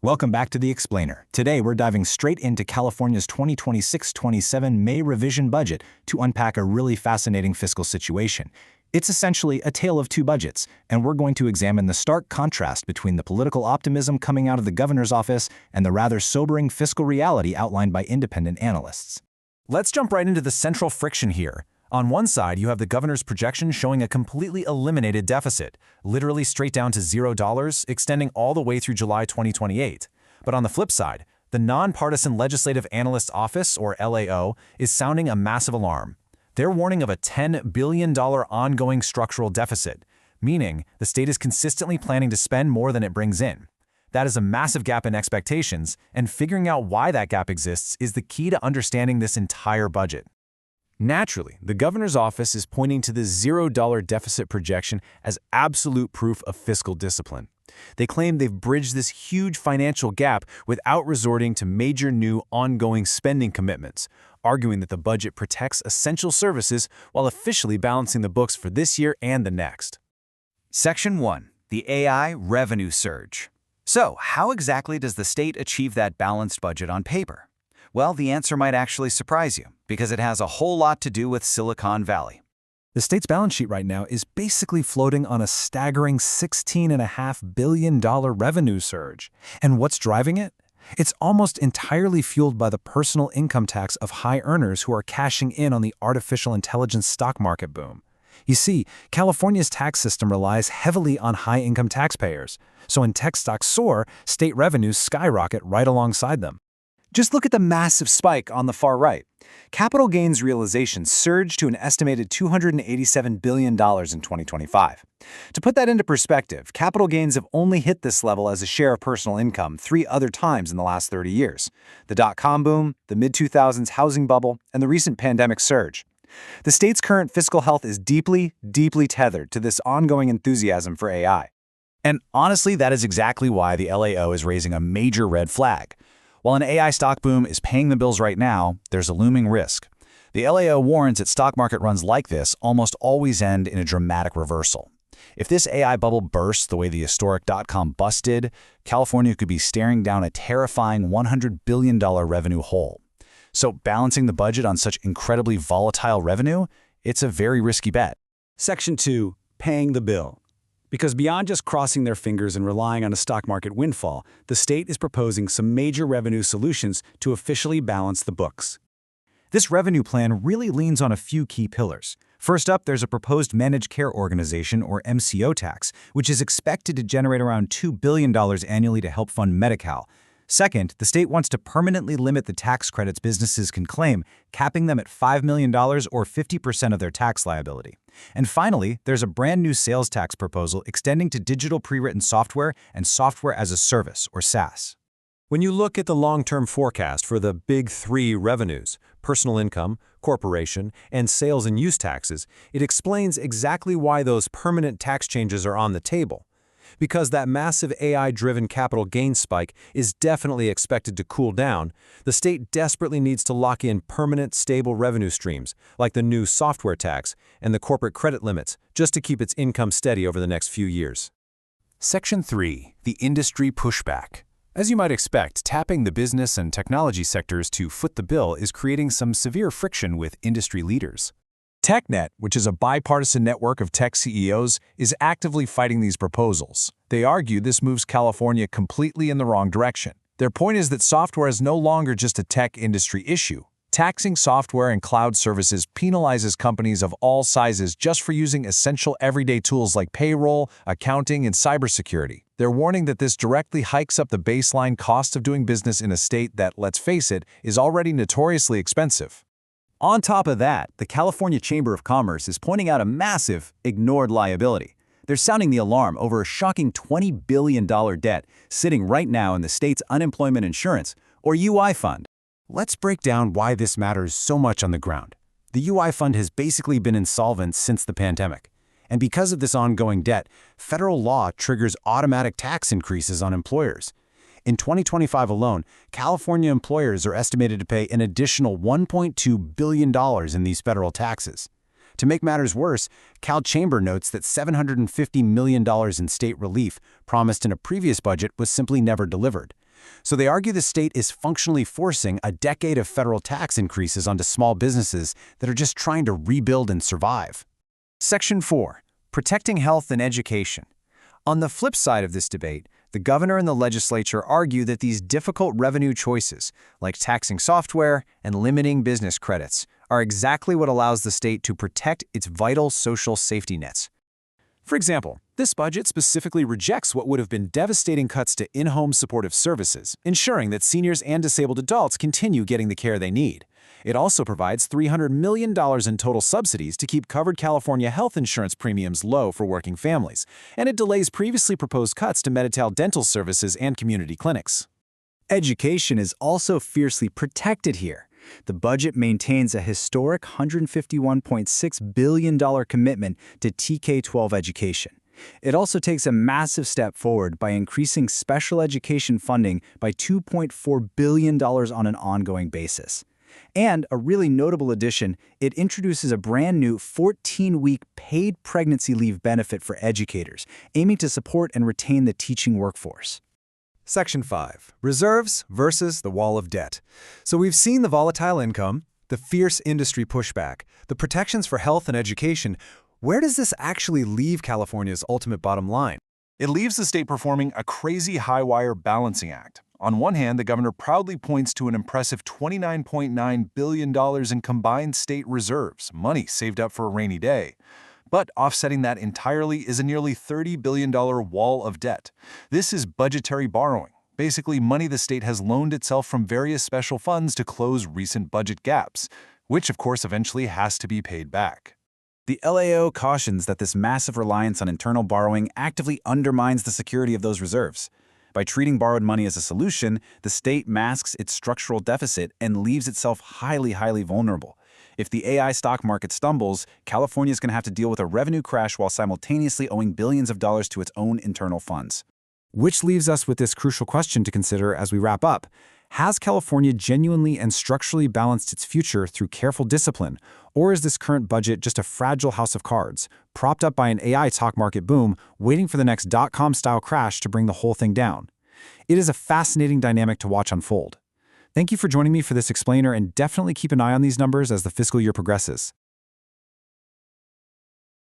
Welcome back to The Explainer. Today, we're diving straight into California's 2026-27 May revision budget to unpack a really fascinating fiscal situation. It's essentially a tale of two budgets, and we're going to examine the stark contrast between the political optimism coming out of the governor's office and the rather sobering fiscal reality outlined by independent analysts. Let's jump right into the central friction here. On one side, you have the governor's projection showing a completely eliminated deficit, literally straight down to $0, extending all the way through July 2028. But on the flip side, the Nonpartisan Legislative Analysts Office, or LAO, is sounding a massive alarm. They're warning of a $10 billion ongoing structural deficit, meaning the state is consistently planning to spend more than it brings in. That is a massive gap in expectations, and figuring out why that gap exists is the key to understanding this entire budget. Naturally, the governor's office is pointing to the $0 deficit projection as absolute proof of fiscal discipline. They claim they've bridged this huge financial gap without resorting to major new ongoing spending commitments, arguing that the budget protects essential services while officially balancing the books for this year and the next. Section 1. The AI Revenue Surge. So, how exactly does the state achieve that balanced budget on paper? Well, the answer might actually surprise you, because it has a whole lot to do with Silicon Valley. The state's balance sheet right now is basically floating on a staggering $16.5 billion revenue surge. And what's driving it? It's almost entirely fueled by the personal income tax of high earners who are cashing in on the artificial intelligence stock market boom. You see, California's tax system relies heavily on high-income taxpayers. So when tech stocks soar, state revenues skyrocket right alongside them. Just look at the massive spike on the far right. Capital gains realizations surged to an estimated $287 billion in 2025. To put that into perspective, capital gains have only hit this level as a share of personal income 3 other times in the last 30 years: the dot-com boom, the mid-2000s housing bubble, and the recent pandemic surge. The state's current fiscal health is deeply, deeply tethered to this ongoing enthusiasm for AI. And honestly, that is exactly why the LAO is raising a major red flag. While an AI stock boom is paying the bills right now, there's a looming risk. The LAO warns that stock market runs like this almost always end in a dramatic reversal. If this AI bubble bursts the way the historic dot-com bust did, California could be staring down a terrifying $100 billion revenue hole. So balancing the budget on such incredibly volatile revenue, it's a very risky bet. Section 2. Paying the bill. Because beyond just crossing their fingers and relying on a stock market windfall, the state is proposing some major revenue solutions to officially balance the books. This revenue plan really leans on a few key pillars. First up, there's a proposed managed care organization, or MCO tax, which is expected to generate around $2 billion annually to help fund Medi-Cal. Second, the state wants to permanently limit the tax credits businesses can claim, capping them at $5 million or 50% of their tax liability. And finally, there's a brand new sales tax proposal extending to digital pre-written software and software as a service, or SaaS. When you look at the long-term forecast for the big 3 revenues, personal income, corporation, and sales and use taxes, it explains exactly why those permanent tax changes are on the table. Because that massive AI-driven capital gains spike is definitely expected to cool down, the state desperately needs to lock in permanent, stable revenue streams, like the new software tax and the corporate credit limits, just to keep its income steady over the next few years. Section 3. The industry pushback. As you might expect, tapping the business and technology sectors to foot the bill is creating some severe friction with industry leaders. TechNet, which is a bipartisan network of tech CEOs, is actively fighting these proposals. They argue this moves California completely in the wrong direction. Their point is that software is no longer just a tech industry issue. Taxing software and cloud services penalizes companies of all sizes just for using essential everyday tools like payroll, accounting, and cybersecurity. They're warning that this directly hikes up the baseline cost of doing business in a state that, let's face it, is already notoriously expensive. On top of that, the California Chamber of Commerce is pointing out a massive, ignored liability. They're sounding the alarm over a shocking $20 billion debt sitting right now in the state's unemployment insurance, or UI fund. Let's break down why this matters so much on the ground. The UI fund has basically been insolvent since the pandemic. And because of this ongoing debt, federal law triggers automatic tax increases on employers. In 2025 alone, California employers are estimated to pay an additional $1.2 billion in these federal taxes. To make matters worse, Cal Chamber notes that $750 million in state relief promised in a previous budget was simply never delivered. So they argue the state is functionally forcing a decade of federal tax increases onto small businesses that are just trying to rebuild and survive. Section 4. Protecting health and education. On the flip side of this debate, the governor and the legislature argue that these difficult revenue choices, like taxing software and limiting business credits, are exactly what allows the state to protect its vital social safety nets. For example, this budget specifically rejects what would have been devastating cuts to in-home supportive services, ensuring that seniors and disabled adults continue getting the care they need. It also provides $300 million in total subsidies to keep covered California health insurance premiums low for working families, and it delays previously proposed cuts to Medi-Cal dental services and community clinics. Education is also fiercely protected here. The budget maintains a historic $151.6 billion commitment to TK-12 education. It also takes a massive step forward by increasing special education funding by $2.4 billion on an ongoing basis. And a really notable addition, it introduces a brand new 14-week paid pregnancy leave benefit for educators, aiming to support and retain the teaching workforce. Section 5. Reserves versus the wall of debt. So we've seen the volatile income, the fierce industry pushback, the protections for health and education. Where does this actually leave California's ultimate bottom line? It leaves the state performing a crazy high-wire balancing act. On one hand, the governor proudly points to an impressive $29.9 billion in combined state reserves, money saved up for a rainy day. But offsetting that entirely is a nearly $30 billion wall of debt. This is budgetary borrowing, basically money the state has loaned itself from various special funds to close recent budget gaps, which of course eventually has to be paid back. The LAO cautions that this massive reliance on internal borrowing actively undermines the security of those reserves. By treating borrowed money as a solution, the state masks its structural deficit and leaves itself highly vulnerable. If the AI stock market stumbles, California is going to have to deal with a revenue crash while simultaneously owing billions of dollars to its own internal funds. Which leaves us with this crucial question to consider as we wrap up. Has California genuinely and structurally balanced its future through careful discipline, or is this current budget just a fragile house of cards, propped up by an AI stock market boom, waiting for the next dot-com-style crash to bring the whole thing down? It is a fascinating dynamic to watch unfold. Thank you for joining me for this explainer, and definitely keep an eye on these numbers as the fiscal year progresses.